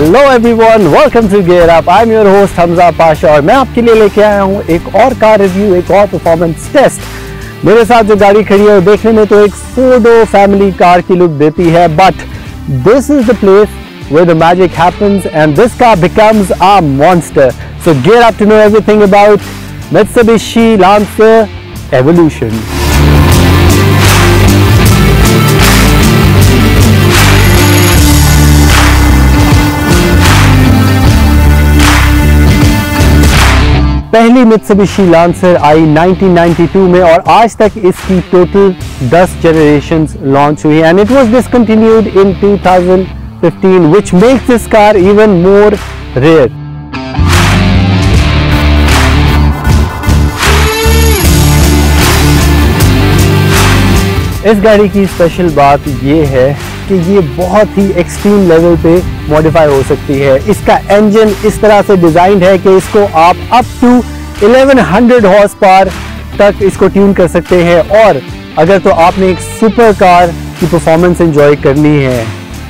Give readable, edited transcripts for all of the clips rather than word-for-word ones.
Hello everyone, welcome to gear up. I am your host Hamza Pasha और मैं आपके लिए लेके आया हूँ एक और कार रिव्यू, एक और परफॉर्मेंस टेस्ट। मेरे साथ जो गाड़ी खड़ी है देखने में तो एक 4-door फैमिली कार की लुक देती है, but this is the place where the magic happens and this car becomes a monster. So gear up to know everything about Mitsubishi Lancer Evolution. पहली Mitsubishi Lancer आई 1992 में और आज तक इसकी total 10 generations launch हुई and it was discontinued in 2015, which makes this car even more rare. इस गाड़ी की स्पेशल बात ये है कि ये बहुत ही एक्सट्रीम लेवल पे मॉडिफाई हो सकती है। इसका इंजन इस तरह से डिजाइंड है कि इसको आप अप टू 1100 हॉर्स पावर तक इसको ट्यून कर सकते हैं, और अगर तो आपने एक सुपर कार की परफॉर्मेंस एंजॉय करनी है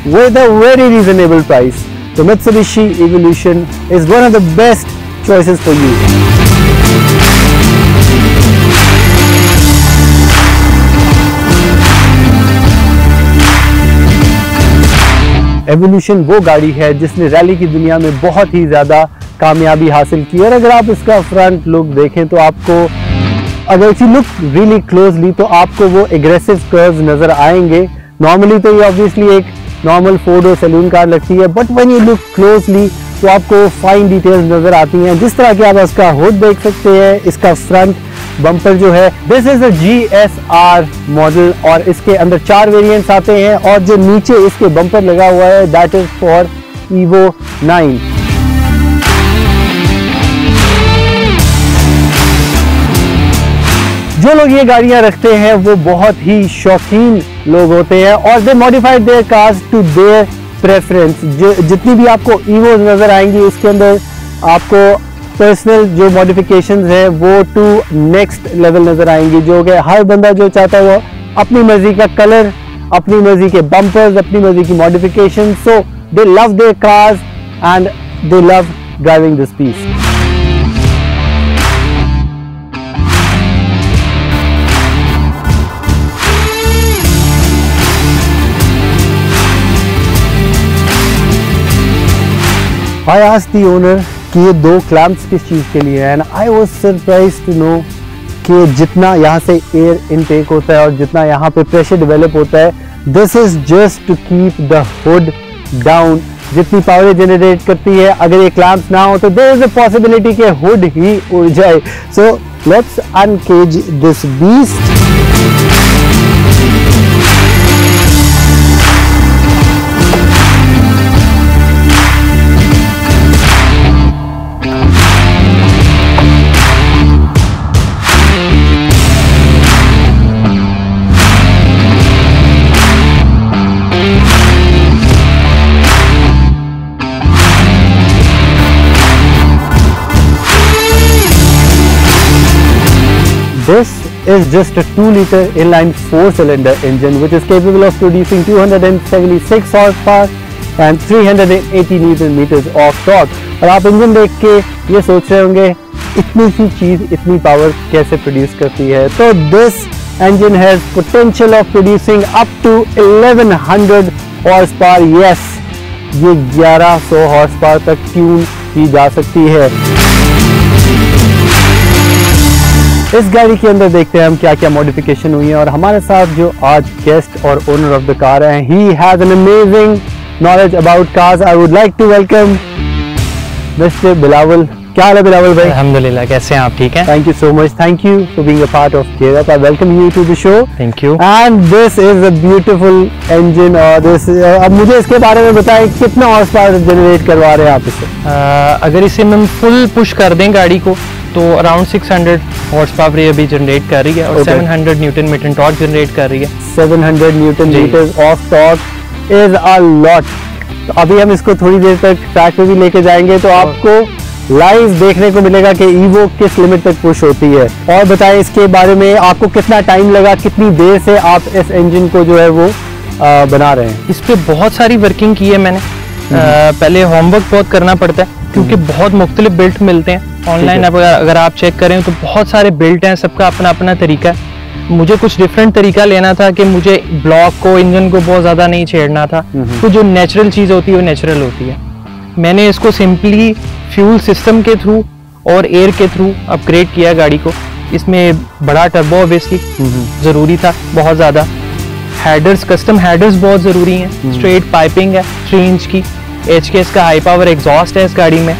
with a very reasonable price, the Mitsubishi Evolution is one of the best choices for you. Evolution वो गाड़ी है जिसने रैली की दुनिया में बहुत ही ज़्यादा कामयाबी हासिल की, और अगर आप इसका फ्रंट लुक देखें तो आपको, अगर if you look really closely, तो आपको वो एग्रेसिव कर्व्स नज़र आएंगे। नॉर्मली तो ये ऑब्वियसली एक नॉर्मल 4-door सैलून कार लगती है, but when you look closely तो आपको फाइन डिटेल्स नज़र आती हैं, जिस तरह कि आप इसका हुड देख सकते हैं। इसका फ्रंट बम्पर जो है, this is a GSR model और इसके अंदर 4 वेरिएंट्स आते हैं, और जो नीचे इसके बम्पर लगा हुआ है दैट इज फॉर Evo 9। जो लोग ये गाड़ियां रखते हैं वो बहुत ही शौकीन लोग होते हैं और they modified their cars to their preference. जितनी भी आपको ईवोज नजर आएंगी उसके अंदर आपको पर्सनल जो मॉडिफिकेशंस हैं वो टू नेक्स्ट लेवल नजर आएंगी, जो कि हर बंदा जो चाहता है वो अपनी मर्जी का कलर, अपनी मर्जी के बम्पर्स, अपनी मर्जी की modification. So they love their cars and they love driving this piece. I asked the owner कि ये 2 clamps किस चीज़ के लिए हैं, and I was surprised to know कि जितना यहाँ से एयर इनटेक होता है और जितना यहाँ पे प्रेशर डेवलप होता है, this is just to keep the hood down। जितनी पावर जनरेट करती है, अगर ये clamps ना हो तो there is a possibility कि हुड ही उड़ जाए। So let's uncage this beast। This is just a 2-liter inline 4-cylinder engine which is capable of producing 276 horsepower and 380 Newton meters of torque। और आप इंजन देख के ये सोच रहे होंगे इतनी सी चीज़ इतनी पावर कैसे प्रोड्यूस करती है। तो this engine has potential of producing up to 1100 horsepower। Yes, ये 1100 horsepower तक ट्यून की जा सकती है। इस गाड़ी के अंदर देखते हैं हम क्या क्या मॉडिफिकेशन हुई है, और हमारे साथ जो आज गेस्ट और ओनर ऑफ द कार हैं, he has an amazing knowledge about cars. I would like to welcome mister Bilawal. क्या हाल है बिलावल भाई? अल्हम्दुलिल्लाह, कैसे हैं आप? ठीक हैं, thank you so much. Thank you for being a part of gear up. I welcome you to the show. Thank you. And this is a beautiful engine, और दिस, अब मुझे इसके बारे में बताएं कितना हॉर्स पावर जनरेट करवा रहे हैं आप इससे? अगर इसे हम फुल पुश कर दें गाड़ी को तो अराउंड 600 हॉर्स पावर ये अभी जनरेट कर रही है, और 700 न्यूटन मीटर टॉर्क जनरेट कर रही है। 700 newton metre of torque is a lot. तो अभी हम इसको थोड़ी देर तक ट्रैक पे भी लेके जाएंगे तो आपको लाइव देखने को मिलेगा कि ईवो किस लिमिट तक पुश होती है। और बताएं इसके बारे में, आपको कितना टाइम लगा, कितनी देर से आप इस इंजन को जो है वो बना रहे हैं? इस पे बहुत सारी वर्किंग की है मैंने। पहले होमवर्क बहुत करना पड़ता है क्योंकि बहुत मुख्तलिफ बिल्ट मिलते हैं ऑनलाइन। अगर आप चेक करें तो बहुत सारे बिल्ट हैं, सबका अपना अपना तरीका है। मुझे कुछ डिफरेंट तरीका लेना था कि मुझे ब्लॉक को, इंजन को बहुत ज़्यादा नहीं छेड़ना था। तो जो नेचुरल चीज़ होती है वो नेचुरल होती है। मैंने इसको सिंपली फ्यूल सिस्टम के थ्रू और एयर के थ्रू अपग्रेड किया गाड़ी को। इसमें बड़ा टर्बो ऑब्वियसली ज़रूरी था बहुत ज़्यादा। हेडर्स, कस्टम हेडर्स बहुत ज़रूरी हैं। स्ट्रेट पाइपिंग है 3 इंच की। HKS का हाई पावर एग्जॉस्ट है इस गाड़ी में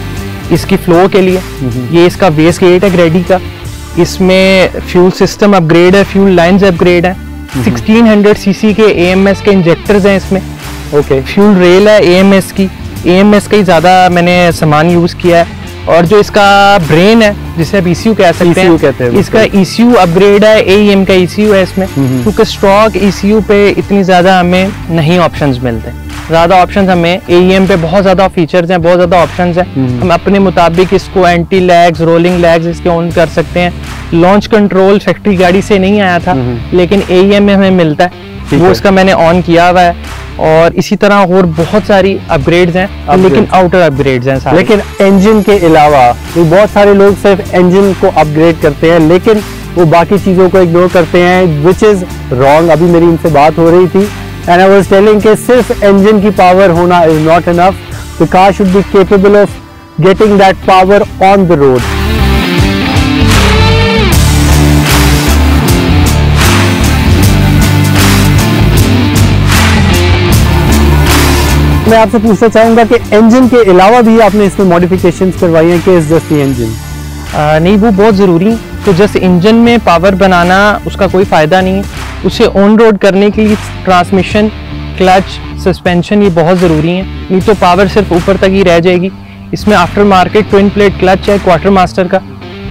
इसकी फ्लो के लिए। ये इसका वेस गेट है ग्रेडी का। इसमें फ्यूल सिस्टम अपग्रेड है, फ्यूल लाइंस अपग्रेड है। 1600 सीसी के AMS के इंजेक्टर्स हैं इसमें। ओके, फ्यूल रेल है AMS की। AMS का ही ज़्यादा मैंने सामान यूज़ किया है। और जो इसका ब्रेन है, जिसे आप ECU कह सकते हैं, इसका ECU अपग्रेड है। AEM का ECU है इसमें, क्योंकि स्टॉक ECU पे इतनी ज़्यादा हमें नहीं ऑप्शंस मिलते। ज़्यादा ऑप्शंस हमें AEM पे बहुत ज़्यादा फीचर्स हैं, बहुत ज़्यादा ऑप्शंस हैं। हम अपने मुताबिक इसको एंटी लैग्स, रोलिंग लैग्स इसके ऑन कर सकते हैं। लॉन्च कंट्रोल फैक्ट्री गाड़ी से नहीं आया था, लेकिन AEM में हमें मिलता है, वो इसका मैंने ऑन किया हुआ है। और इसी तरह और बहुत सारी अपग्रेड्स हैं, लेकिन आउटर अपग्रेड्स हैं सारे। लेकिन इंजन के अलावा बहुत सारे लोग सिर्फ इंजन को अपग्रेड करते हैं, लेकिन वो बाकी चीज़ों को इग्नोर करते हैं, विच इज़ रॉन्ग। अभी मेरी इनसे बात हो रही थी एंड आई वाज टेलिंग कि सिर्फ इंजन की पावर होना is not enough. The car should be capable of getting that power on the road. मैं आपसे पूछना चाहूंगा कि इंजन के अलावा भी आपने इसमें मॉडिफिकेशंस करवाई हैं कि इस जस्ट द इंजन? नहीं, वो बहुत ज़रूरी है। तो जस्ट इंजन में पावर बनाना उसका कोई फ़ायदा नहीं है। उसे ऑन रोड करने के लिए ट्रांसमिशन, क्लच, सस्पेंशन ये बहुत ज़रूरी है, नहीं तो पावर सिर्फ ऊपर तक ही रह जाएगी। इसमें after market twin plate clutch है क्वार्टर मास्टर का,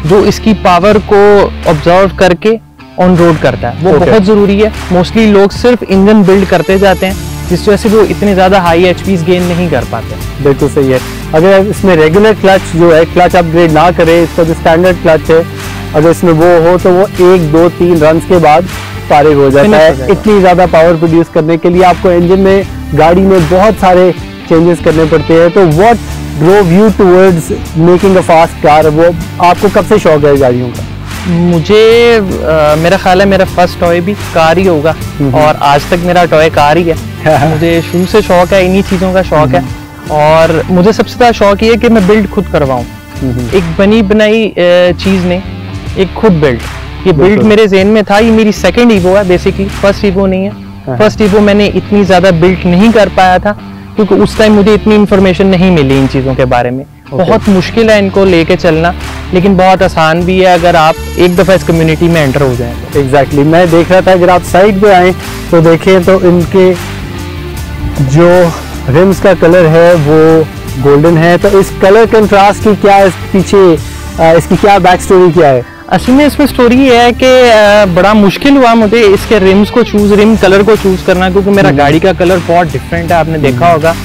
जो इसकी पावर को ऑब्जर्व करके ऑन रोड करता है। वो बहुत ज़रूरी है। मोस्टली लोग सिर्फ इंजन बिल्ड करते जाते हैं, जिस वजह से वो इतने ज़्यादा हाई HPs गेन नहीं कर पाते। बिल्कुल सही है। अगर इसमें रेगुलर क्लच जो है, क्लच अपग्रेड ना करे, इसका जो स्टैंडर्ड क्लच है, अगर इसमें वो हो तो वो 1, 2, 3 रन्स के बाद फारिग हो जाता है। इतनी ज़्यादा पावर प्रोड्यूस करने के लिए आपको इंजन में, गाड़ी में बहुत सारे चेंजेस करने पड़ते हैं। तो what drove you towards making a fast car? वो आपको कब से शौक है गाड़ियों का? मुझे मेरा ख्याल है मेरा फर्स्ट टॉय भी कार ही होगा, और आज तक मेरा टॉय कार ही है। मुझे शुरू से शौक है, इन्हीं चीज़ों का शौक है। और मुझे सबसे ज़्यादा शौक ये है कि मैं बिल्ड खुद करवाऊँ, एक बनी बनाई चीज़ नहीं, एक खुद बिल्ड। ये बिल्ड मेरे ज़हन में था। ये मेरी सेकंड ईवो है बेसिकली, फर्स्ट ईवो नहीं है। फर्स्ट ईवो मैंने इतनी ज़्यादा बिल्ड नहीं कर पाया था, क्योंकि उस टाइम मुझे इतनी इन्फॉर्मेशन नहीं मिली इन चीज़ों के बारे में। बहुत मुश्किल है इनको लेके चलना, लेकिन बहुत आसान भी है अगर आप एक दफ़ा इस कम्युनिटी में एंटर हो जाएं तो। एग्जैक्टली, मैं देख रहा था अगर आप साइड पे आए तो देखें तो इनके जो रिम्स का कलर है वो गोल्डन है। तो इस कलर कंट्रास्ट की क्या इस पीछे इसकी क्या बैक स्टोरी क्या है? असल में इसमें स्टोरी ये है कि बड़ा मुश्किल हुआ मुझे इसके रिम्स को रिम कलर को चूज करना, क्योंकि मेरा गाड़ी का कलर बहुत डिफरेंट है। आपने देखा होगा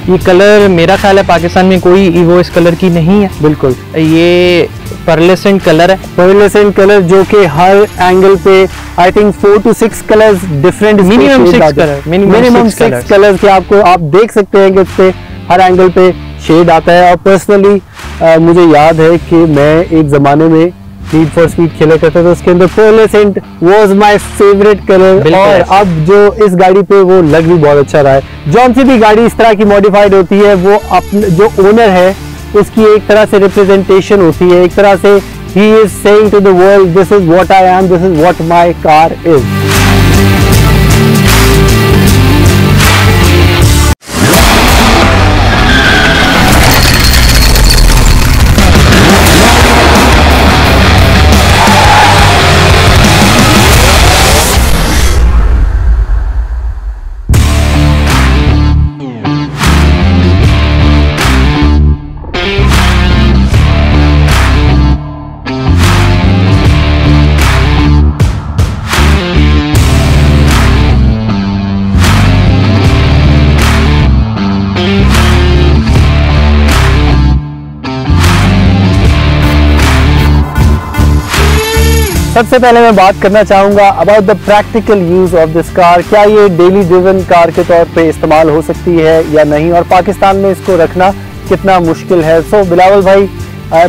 ये कलर, मेरा ख्याल है पाकिस्तान में कोई ईवो इस कलर की नहीं है। बिल्कुल, ये पर्लेसेंट कलर है। पर्लेसेंट कलर जो कि हर एंगल पे I think 4 to 6 colours different, minimum 6 colours के आपको आप देख सकते हैं कि इस पे हर एंगल पे शेड आता है। और पर्सनली मुझे याद है कि मैं एक ज़माने में नीड फॉर स्पीड खेला करता था, उसके अंदर पर्लेसेंट वाज माय फेवरेट कलर। और अब जो इस गाड़ी पे वो लग भी बहुत अच्छा रहा है। जौन सी भी गाड़ी इस तरह की मॉडिफाइड होती है, वो अपने जो ओनर है उसकी एक तरह से रिप्रेजेंटेशन होती है, एक तरह से he is saying to the world, this is what I am, this is what my car is. सबसे पहले मैं बात करना चाहूँगा about the practical use of this car. क्या ये डेली ड्रिवन कार के तौर पे इस्तेमाल हो सकती है या नहीं, और पाकिस्तान में इसको रखना कितना मुश्किल है। सो बिलावल भाई,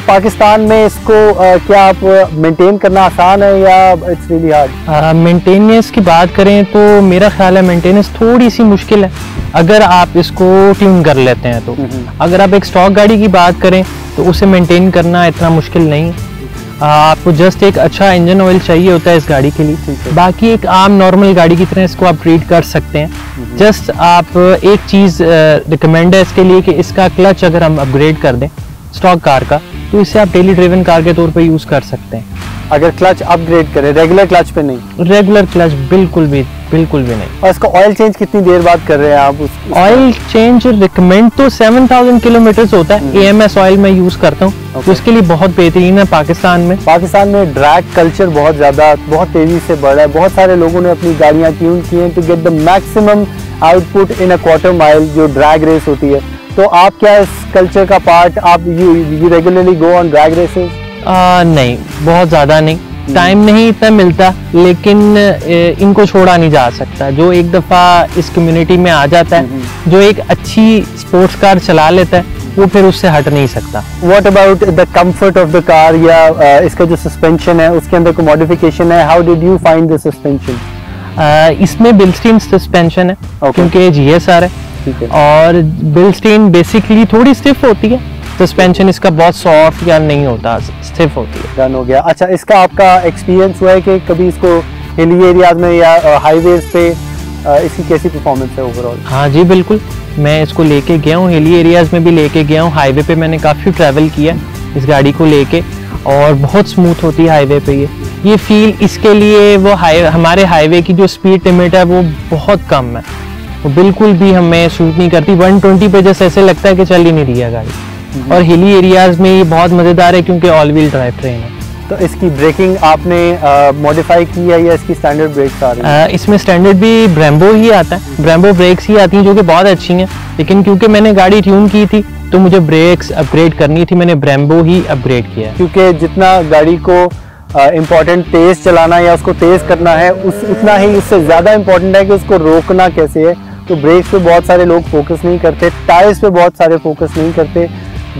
पाकिस्तान में इसको क्या आप मेंटेन करना आसान है या इट्स रियली हार्ड? मेंटेनेंस की बात करें तो मेरा ख्याल है मेंटेनेंस थोड़ी सी मुश्किल है अगर आप इसको ट्यून कर लेते हैं तो। अगर आप एक स्टॉक गाड़ी की बात करें तो उसे मेंटेन करना इतना मुश्किल नहीं है। आपको जस्ट एक अच्छा इंजन ऑयल चाहिए होता है इस गाड़ी के लिए, बाकी एक आम नॉर्मल गाड़ी की तरह इसको आप ट्रीट कर सकते हैं। जस्ट आप एक चीज़ रिकमेंड है इसके लिए कि इसका क्लच अगर हम अपग्रेड कर दें स्टॉक कार का, तो इसे आप डेली ड्रिवन कार के तौर पे यूज़ कर सकते हैं। अगर क्लच अपग्रेड करें, रेगुलर क्लच पे नहीं? रेगुलर क्लच बिल्कुल भी नहीं। और इसका ऑयल चेंज कितनी देर बाद कर रहे हैं आप? ऑयल चेंज रिकमेंड तो 7000 किलोमीटर होता है। AMS ऑयल मैं यूज़ करता हूँ, तो इसके लिए बहुत बेहतरीन है। पाकिस्तान में ड्रैग कल्चर बहुत तेजी से बढ़ा है। बहुत सारे लोगों ने अपनी गाड़ियाँ ट्यून की हैं to get the maximum output in a quarter mile, जो ड्रैग रेस होती है। तो आप क्या इस कल्चर का पार्ट, आप you regularly go on drag races? नहीं, बहुत ज़्यादा नहीं, टाइम नहीं इतना मिलता, लेकिन इनको छोड़ा नहीं जा सकता। जो एक दफ़ा इस कम्युनिटी में आ जाता है, जो एक अच्छी स्पोर्ट्स कार चला लेता है, वो फिर उससे हट नहीं सकता। What about the comfort of the car, या इसका जो सस्पेंशन है उसके अंदर कोई मॉडिफिकेशन है? How did you find the suspension? इसमें बिल्स्टीन सस्पेंशन है, क्योंकि GSR है, और बिल्स्टीन बेसिकली थोड़ी स्टिफ होती है। सस्पेंशन इसका बहुत सॉफ्ट या नहीं होता, स्टिफ होती है। डन हो गया। अच्छा, इसका आपका एक्सपीरियंस हुआ है कि कभी इसको हिली एरियाज में या हाईवेज पे इसकी कैसी परफॉर्मेंस है ओवरऑल? हाँ जी बिल्कुल, मैं इसको लेके गया हूँ, हिली एरियाज में भी लेके गया हूँ, हाईवे पे मैंने काफ़ी ट्रैवल किया इस गाड़ी को लेके, और बहुत स्मूथ होती है हाईवे पे। ये फील इसके लिए वो हमारे हाईवे की जो स्पीड लिमिट है वो बहुत कम है, वो बिल्कुल भी हमें सूट नहीं करती। 120 पे जैसे ऐसे लगता है कि चल ही नहीं रही है गाड़ी। और हिली एरियाज में ये बहुत मज़ेदार है क्योंकि ऑल व्हील ड्राइव ट्रेन है। तो इसकी ब्रेकिंग आपने मॉडिफाई की है या इसकी स्टैंडर्ड ब्रेक्स आ रही है? इसमें स्टैंडर्ड भी ब्रेम्बो ही आता है, ब्रेम्बो ब्रेक्स ही आती हैं जो कि बहुत अच्छी हैं, लेकिन क्योंकि मैंने गाड़ी ट्यून की थी तो मुझे ब्रेक्स अपग्रेड करनी थी, मैंने ब्रेम्बो ही अपग्रेड किया है। क्योंकि जितना गाड़ी को इम्पोर्टेंट तेज़ चलाना या उसको तेज़ करना है, उतना ही उससे ज़्यादा इम्पोर्टेंट है कि उसको रोकना कैसे है। तो ब्रेक्स पे बहुत सारे लोग फोकस नहीं करते, टायर्स पे बहुत सारे फोकस नहीं करते,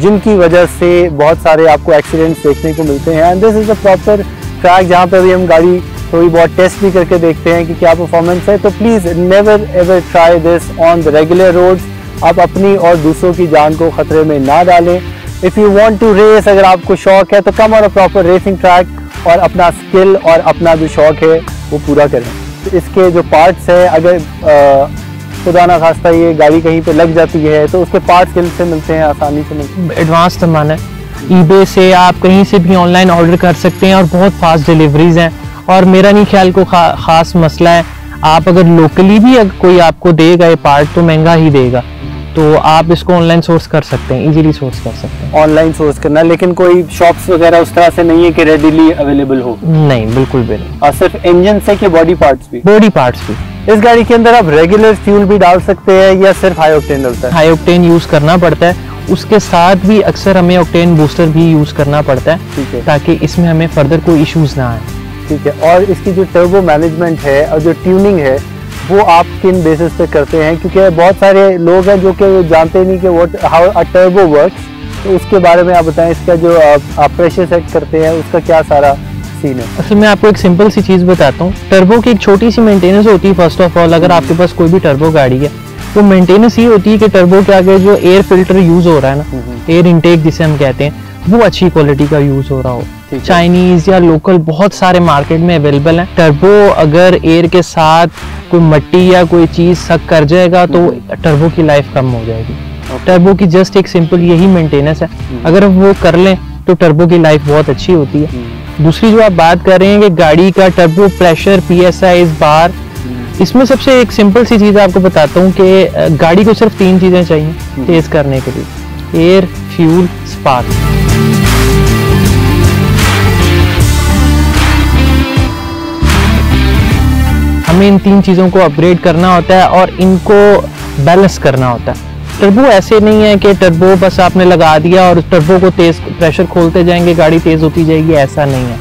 जिनकी वजह से बहुत सारे आपको एक्सीडेंट्स देखने को मिलते हैं। And this is a proper track जहाँ पे भी हम गाड़ी थोड़ी बहुत टेस्ट भी करके देखते हैं कि क्या परफॉर्मेंस है। तो please never ever try this on the regular roads. आप अपनी और दूसरों की जान को खतरे में ना डालें। If you want to race, अगर आपको शौक है तो come on a proper racing track और अपना स्किल और अपना जो शौक है वो पूरा करें। तो इसके जो पार्ट्स है, अगर खुदा ना खास्ता ये गाड़ी कहीं पे लग जाती है तो उसके पार्ट्स किन से मिलते हैं? आसानी से मिलते हैं? एडवांस सामान है, eBay से आप कहीं से भी ऑनलाइन ऑर्डर कर सकते हैं और बहुत फास्ट डिलीवरीज हैं। और मेरा नहीं ख्याल को ख़ास मसला है, आप अगर लोकली भी अगर कोई आपको देगा ये पार्ट तो महंगा ही देगा, तो आप इसको ऑनलाइन सोर्स कर सकते हैं, इजीली सोर्स कर सकते हैं। ऑनलाइन सोर्स करना, लेकिन कोई शॉप्स वगैरह उस तरह से नहीं है कि रेडीली अवेलेबल हो? नहीं, बिल्कुल भी नहीं। और सिर्फ इंजन से कि बॉडी पार्ट्स भी? बॉडी पार्ट्स भी। इस गाड़ी के अंदर आप रेगुलर फ्यूल भी डाल सकते हैं या सिर्फ हाई ऑक्टेन डलता है? हाई ऑक्टेन यूज़ करना पड़ता है, उसके साथ भी अक्सर हमें ऑक्टेन बूस्टर भी यूज़ करना पड़ता है, ठीक है, ताकि इसमें हमें फर्दर कोई इश्यूज ना आए। ठीक है। और इसकी जो टर्बो मैनेजमेंट है और जो ट्यूनिंग है वो आप किन बेसिस पे करते हैं? क्योंकि बहुत सारे लोग हैं जो कि जानते नहीं कि हाउ अ टर्बो वर्क्स, तो उसके बारे में आप बताएं। इसका जो आप प्रेशर सेट करते हैं उसका क्या सारा सीन है? असल में आपको एक सिंपल सी चीज़ बताता हूँ। टर्बो की एक छोटी सी मेंटेनेंस होती है। फर्स्ट ऑफ ऑल, अगर आपके पास कोई भी टर्बो गाड़ी है तो मेंटेनेंस ये होती है कि टर्बो के आगे जो एयर फिल्टर यूज़ हो रहा है ना, एयर इनटेक जिसे हम कहते हैं, वो अच्छी क्वालिटी का यूज़ हो रहा हो। चाइनीज़ या लोकल बहुत सारे मार्केट में अवेलेबल है। टर्बो अगर एयर के साथ कोई मट्टी या कोई चीज़ सक कर जाएगा तो टर्बो की लाइफ कम हो जाएगी। टर्बो की जस्ट एक सिंपल यही मेंटेनेंस है, अगर हम वो कर लें तो टर्बो की लाइफ बहुत अच्छी होती है। दूसरी जो आप बात कर रहे हैं कि गाड़ी का टर्बो प्रेशर, PSI, इस बार, इसमें सबसे एक सिंपल सी चीज़ आपको बताता हूँ कि गाड़ी को सिर्फ 3 चीज़ें चाहिए तेज़ करने के लिए: एयर, फ्यूल, स्पार्क। हमें इन 3 चीज़ों को अपग्रेड करना होता है और इनको बैलेंस करना होता है। टर्बो ऐसे नहीं है कि टर्बो बस आपने लगा दिया और टर्बो को तेज़ प्रेशर खोलते जाएंगे गाड़ी तेज़ होती जाएगी, ऐसा नहीं है।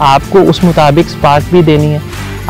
आपको उस मुताबिक स्पार्क भी देनी है,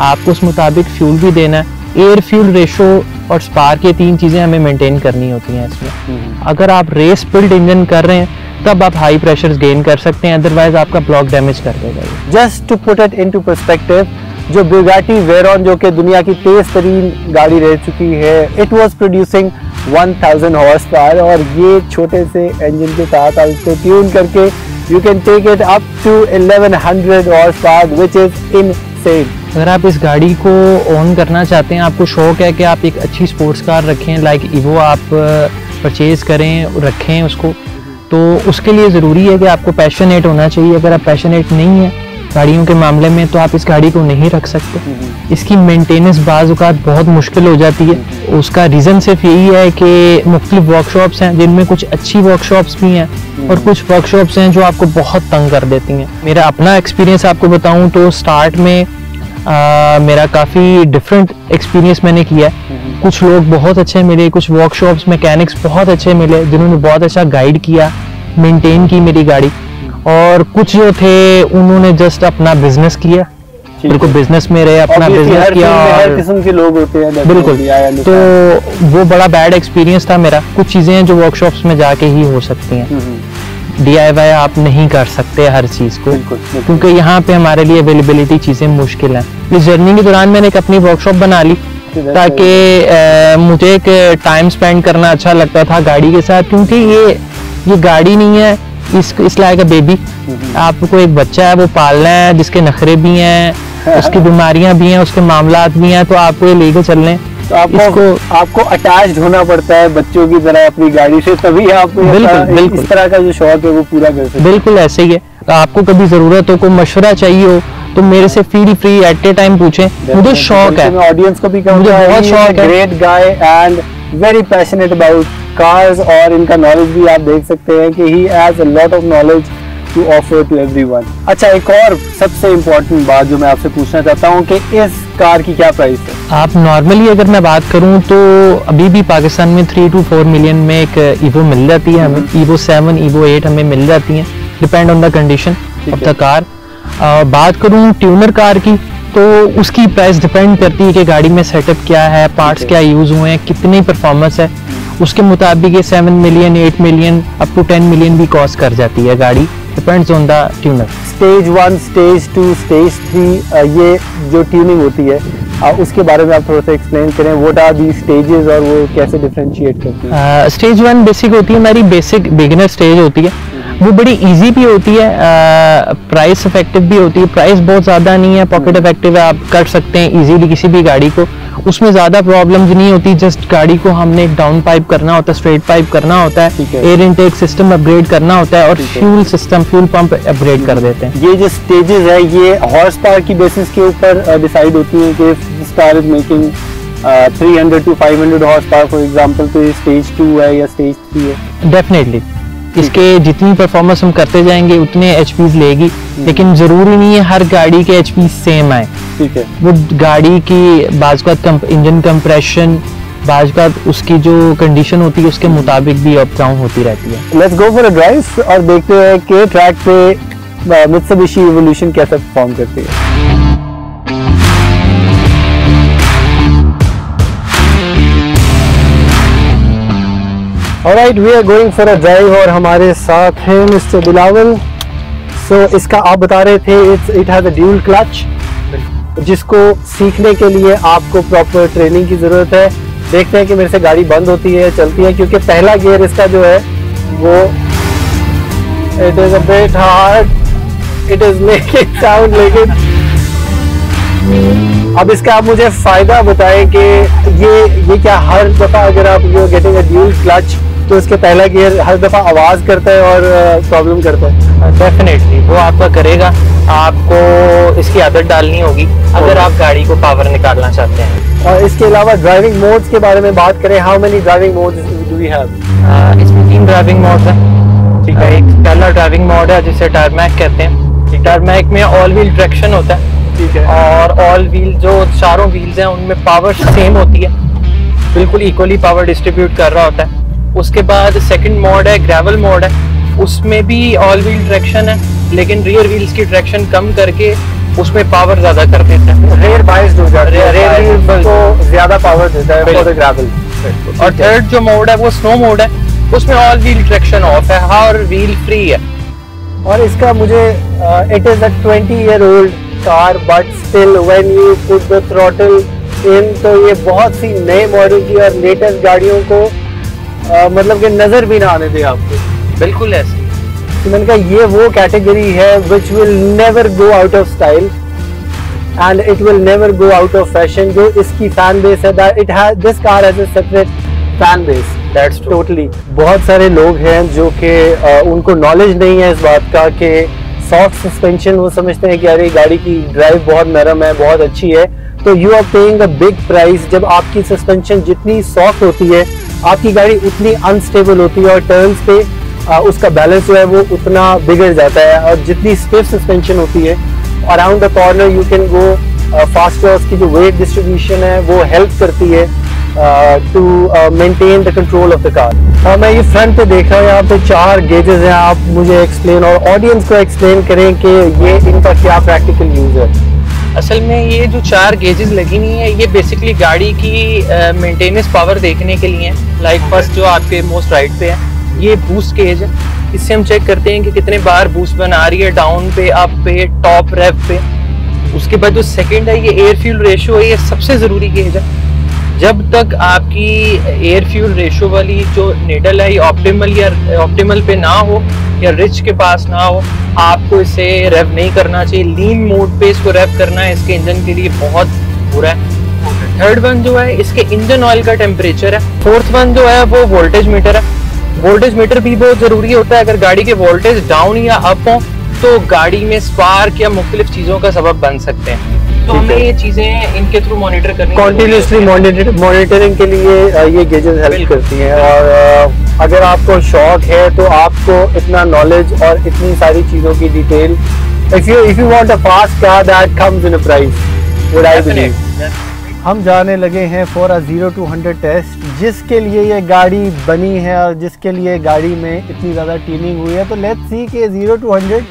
आपको उस मुताबिक फ्यूल भी देना है। एयर फ्यूल रेशो और स्पार्क, ये 3 चीज़ें हमें मेंटेन करनी होती हैं इसमें। अगर आप रेस बिल्ड इंजन कर रहे हैं तब आप हाई प्रेशर्स गेन कर सकते हैं, अदरवाइज आपका ब्लॉक डैमेज कर देगा। Just to put it into perspective, जो बुगाटी वेरॉन जो कि दुनिया की तेज तरीन गाड़ी रह चुकी है, it was producing 1000 horse power, और ये छोटे से इंजन के साथ आप इसको ट्यून करके you can take it up to 1100 horse power, which is insane. अगर आप इस गाड़ी को ओन करना चाहते हैं, आपको शौक है कि आप एक अच्छी स्पोर्ट्स कार रखें, लाइक ईवो आप परचेज करें, रखें उसको, तो उसके लिए ज़रूरी है कि आपको पैशनेट होना चाहिए। अगर आप पैशनेट नहीं है गाड़ियों के मामले में तो आप इस गाड़ी को नहीं रख सकते। इसकी मेंटेनेंस बाज़ औक़ात बहुत मुश्किल हो जाती है। उसका रीज़न सिर्फ यही है कि मुख्तलिफ वर्कशॉप्स हैं जिनमें कुछ अच्छी वर्कशॉप्स भी हैं और कुछ वर्कशॉप्स हैं जो आपको बहुत तंग कर देती हैं। मेरा अपना एक्सपीरियंस आपको बताऊं तो स्टार्ट में मेरा काफ़ी डिफरेंट एक्सपीरियंस मैंने किया है। कुछ लोग बहुत अच्छे मिले, कुछ वर्कशॉप्स मैकेनिक्स बहुत अच्छे मिले जिन्होंने बहुत अच्छा गाइड किया, मेंटेन की मेरी गाड़ी, और कुछ जो थे उन्होंने जस्ट अपना बिजनेस किया, बिल्कुल बिजनेस में रहे, अपना बिजनेस किया। हर किस्म के लोग होते हैं, बिल्कुल, तो वो बड़ा बैड एक्सपीरियंस था मेरा। कुछ चीज़ें हैं जो वर्कशॉप्स में जाके ही हो सकती हैं, DIY आप नहीं कर सकते हर चीज़ को, क्योंकि यहाँ पे हमारे लिए अवेलेबिलिटी चीज़ें मुश्किल हैं। इस जर्नी के दौरान मैंने एक अपनी वर्कशॉप बना ली ताकि मुझे एक टाइम स्पेंड करना अच्छा लगता था गाड़ी के साथ, क्योंकि ये गाड़ी नहीं है इस लायक बेबी। आपको एक बच्चा है वो पालना है, जिसके नखरे भी हैं, उसकी बीमारियां भी हैं, उसके मामलात भी हैं, तो आपको ये लेके चलने, तो आपको अटैच्ड होना पड़ता है बच्चों की तरह अपनी गाड़ी से, तभी आप बिल्कुल इस तरह का जो शौक है वो पूरा कर सकते हैं। बिल्कुल ऐसे ही है। आपको कभी जरूरत हो, कोई मशवरा चाहिए हो तो मेरे से feel free at A time पूछें, मुझे शौक है। ऑडियंस को भी मुझे बहुत शौक है। Great guy and very passionate about cars, और इनका नॉलेज भी आप देख सकते हैं कि he has a lot of knowledge to offer to everyone. अच्छा, एक और सबसे इम्पोर्टेंट बात जो मैं आपसे पूछना चाहता हूँ कि इस कार की क्या प्राइस है? आप नॉर्मली अगर मैं बात करूँ तो अभी भी पाकिस्तान में 3 to 4 मिलियन में एक ईवो मिल जाती है हमें, ईवो 7, ईवो 8 हमें मिल जाती हैं, depend on the condition of the car. बात करूँ ट्यूनर कार की तो उसकी प्राइस डिपेंड करती है कि गाड़ी में सेटअप क्या है, पार्ट्स क्या यूज़ हुए हैं, कितनी परफॉर्मेंस है, उसके मुताबिक ये 7 million, 8 million up to 10 million भी कॉस्ट कर जाती है गाड़ी, depends on the tuner. Stage 1, stage 2, stage 3, ये जो ट्यूनिंग होती है उसके बारे में आप थोड़ा सा एक्सप्लेन करें। व्हाट आर दी स्टेजेस और वो कैसे डिफरेंशिएट करती है? स्टेज 1 बेसिक होती है, हमारी बेसिक बिगिनर स्टेज होती है, वो बड़ी इजी भी होती है, प्राइस इफेक्टिव भी होती है। प्राइस बहुत ज़्यादा नहीं है, पॉकेट इफेक्टिव है, आप कर सकते हैं इजीली किसी भी गाड़ी को, उसमें ज़्यादा प्रॉब्लम्स नहीं होती। जस्ट गाड़ी को हमने एक डाउन पाइप करना होता है, स्ट्रेट पाइप करना होता है, एयर इनटेक सिस्टम अपग्रेड करना होता है और fuel system, fuel pump upgrade कर देते हैं। ये जो स्टेजेस है ये हॉर्स पावर की बेसिस के ऊपर डिसाइड होती है कि this car is making 300 to 500 horse power for example, तो ये स्टेज 2 है या स्टेज 3 है? डेफिनेटली इसके जितनी परफॉर्मेंस हम करते जाएंगे उतने एचपीज लेगी, लेकिन जरूरी नहीं है हर गाड़ी के एचपी सेम आए। ठीक है, वो गाड़ी की बाज़ इंजन कंप्रेशन, बाज़ उसकी जो कंडीशन होती है उसके मुताबिक भी अप डाउन होती रहती है। Let's go for a drive और देखते हैं कि ट्रैक पे मित्सुबिशी इवोल्यूशन कैसे परफॉर्म करती है। Alright, we are going for a drive और हमारे साथ है मिस्टर बिलावल। So इसका आप बता रहे थे it has a dual clutch, जिसको सीखने के लिए आपको प्रॉपर ट्रेनिंग की जरूरत है। देखते हैं कि मेरे से गाड़ी बंद होती है चलती है, क्योंकि पहला गियर इसका जो है वो it is a bit hard, it is making sound, लेकिन अब इसका आप मुझे फायदा बताएं कि ये क्या हर दफा अगर आप you getting a dual clutch तो इसके पहला गियर हर दफा आवाज करता है और प्रॉब्लम करता है? डेफिनेटली वो आपका करेगा, आपको इसकी आदत डालनी होगी अगर आप गाड़ी को पावर निकालना चाहते हैं। और इसके अलावा ड्राइविंग मोड्स के बारे में बात करें, how many driving modes do we have? इसमें 3 ड्राइविंग मोड्स हैं। ठीक है, एक पहला ड्राइविंग मोड है जिसे टारमैक कहते हैं। टारमैक में ऑल व्हील ट्रैक्शन होता है, ठीक है, और ऑल व्हील जो चारों व्हील्स हैं उनमें पावर सेम होती है, बिल्कुल इक्वली पावर डिस्ट्रीब्यूट कर रहा होता है। उसके बाद सेकंड मोड है ग्रेवल मोड है, उसमें भी ऑल व्हील ट्रैक्शन है लेकिन रियर व्हील्स की ट्रैक्शन कम करके उसमें पावर ज्यादा कर देता है, रेयर बाइस्ड हो जाता है, रेयर व्हील्स को ज्यादा पावर देता है फॉर द ग्रेवल। और थर्ड जो मोड है वो स्नो मोड है, उसमें ऑल व्हील ट्रैक्शन ऑफ है और व्हील फ्री है। और इसका मुझे it is a 20-year-old car but still when you put the throttle in, तो ये बहुत सी नए मॉडल की और लेटेस्ट गाड़ियों को मतलब कि नजर भी ना आने दे आपको। बिल्कुल ऐसे। तो मैंने कहा ये वो कैटेगरी है which will never go out of style and it will never go out of fashion। जो इसकी फैन बेस है, that it has, this car has a separate fan base। That's totally। बहुत सारे लोग हैं जो कि उनको नॉलेज नहीं है इस बात का कि सॉफ्ट सस्पेंशन, वो समझते हैं कि अरे गाड़ी की ड्राइव बहुत नरम है, बहुत अच्छी है, तो you are paying a big price. जब आपकी सस्पेंशन जितनी सॉफ्ट होती है, आपकी गाड़ी उतनी अनस्टेबल होती है और टर्न्स पे उसका बैलेंस जो है वो उतना बिगड़ जाता है। और जितनी स्टिफ सस्पेंशन होती है, around the corner you can go faster. उसकी जो वेट डिस्ट्रीब्यूशन है वो हेल्प करती है to maintain the control of the car. और मैं ये फ्रंट पे देख रहा हूँ, यहाँ पे 4 गेजेस हैं। आप मुझे एक्सप्लेन और ऑडियंस को एक्सप्लेन करें कि ये इनका क्या प्रैक्टिकल यूज है। असल में ये जो 4 गेजेस लगी हुई है, ये बेसिकली गाड़ी की मेंटेनेंस पावर देखने के लिए है। लाइक फर्स्ट जो आपके मोस्ट राइट पे है, ये बूस्ट गेज है। इससे हम चेक करते हैं कि कितने बार बूस्ट बना रही है, डाउन पे, अप पे, टॉप रेव पे। उसके बाद जो सेकंड है, ये एयर फ्यूल रेशियो है। ये सबसे ज़रूरी गेज है। जब तक आपकी एयर फ्यूल रेशियो वाली जो नीडल है ये ऑप्टिमल पे ना हो या रिच के पास ना हो, आपको इसे रेव नहीं करना चाहिए। लीन मोड पे इसको रेव करना है, इसके इंजन के लिए बहुत बुरा है। थर्ड वन जो है, इसके इंजन ऑयल का टेम्परेचर है। फोर्थ वन जो है वो वोल्टेज मीटर है। वोल्टेज मीटर भी बहुत जरूरी होता है। अगर गाड़ी के वोल्टेज डाउन या अप हो तो गाड़ी में स्पार्क या मुख्तलिफ चीजों का सबब बन सकते हैं। तो हमें ये चीजें इनके थ्रू मॉनिटर करनी, कॉन्टिन्यूसली मॉनिटरिंग के लिए ये गेजेस हेल्प करती हैं। और अगर आपको शौक है तो आपको इतना नॉलेज और इतनी सारी चीजों की detail, if you want a fast car that comes in a price, what I believe. हम जाने लगे हैं फॉर अ 0 to 100 टेस्ट, जिसके लिए ये गाड़ी बनी है और जिसके लिए गाड़ी में इतनी ज़्यादा ट्यूनिंग हुई है। तो लेट्स सी कि 0 to 100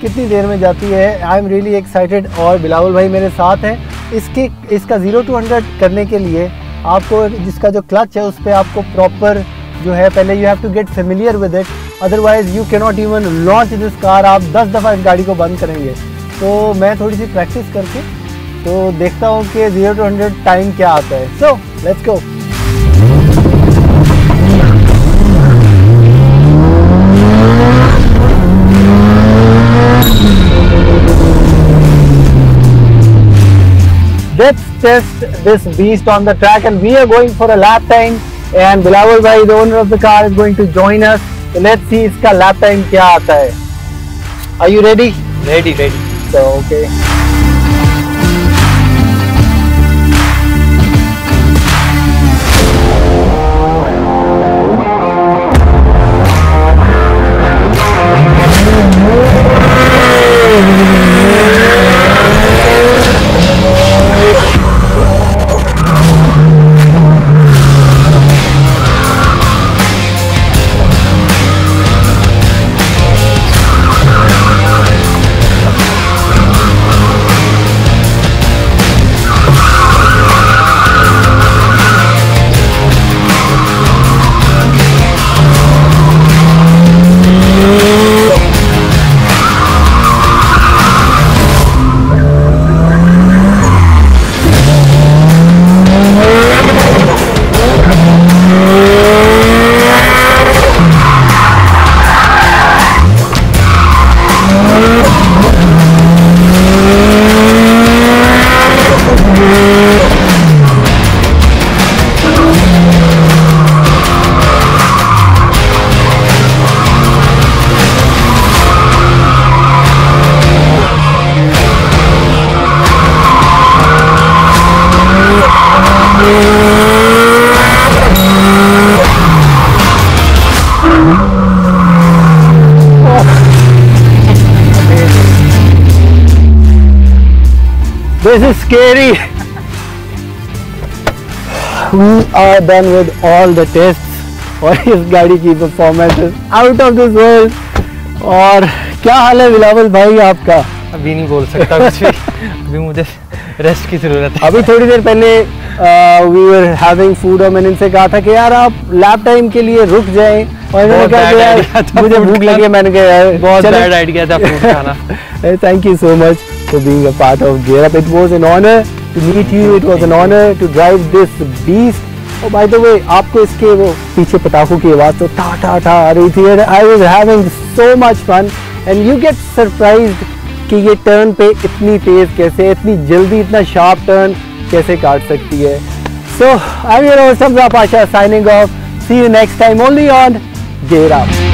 कितनी देर में जाती है। I am really excited. और बिलावल भाई मेरे साथ हैं। इसका 0 to 100 करने के लिए आपको जिसका जो क्लच है उस पर आपको प्रॉपर जो है, पहले you have to get familiar with it, otherwise you can not even launch this car. आप 10 दफ़ा इस गाड़ी को बंद करेंगे। तो मैं थोड़ी सी प्रैक्टिस करके तो देखता हूँ कि 0 to 100 टाइम क्या आता है। So let's go. Let's test this beast on the track and we are going for a lap time and Bilawal bhai, the owner of the car, is going to join us. So let's see इसका lap time क्या आता है। Are you ready? Ready. So okay. This is scary. We are done with all the tests और इस गाड़ी की performance out of this world. और क्या हाल है बिलावल भाई आपका? अभी नहीं बोल सकता कुछ भी, अभी मुझे रेस्ट की जरूरत है। अभी थोड़ी देर पहले वी वर हैविंग फूड और मैंने इनसे कहा था कि यार आप लैब टाइम के लिए रुक जाएं, और इन्होंने कहा कि यार मुझे भूख लगी है। मैंने कहा यार बहुत बैड आइडिया था फूड खाना। Thank you so much for being a part of Gear Up. It was an honor to meet you. It was an honor to drive this beast. Oh, by the way, आपको इसके वो पीछे पटाखों की आवाज़ तो टा टा टा आ रही थी। I was having so much fun and you get surprised कि ये टर्न पे इतनी तेज़ कैसे, इतनी जल्दी, इतना शार्प टर्न कैसे काट सकती है। So I'm your host Hamza Pasha signing off. See you next time only on Gear Up.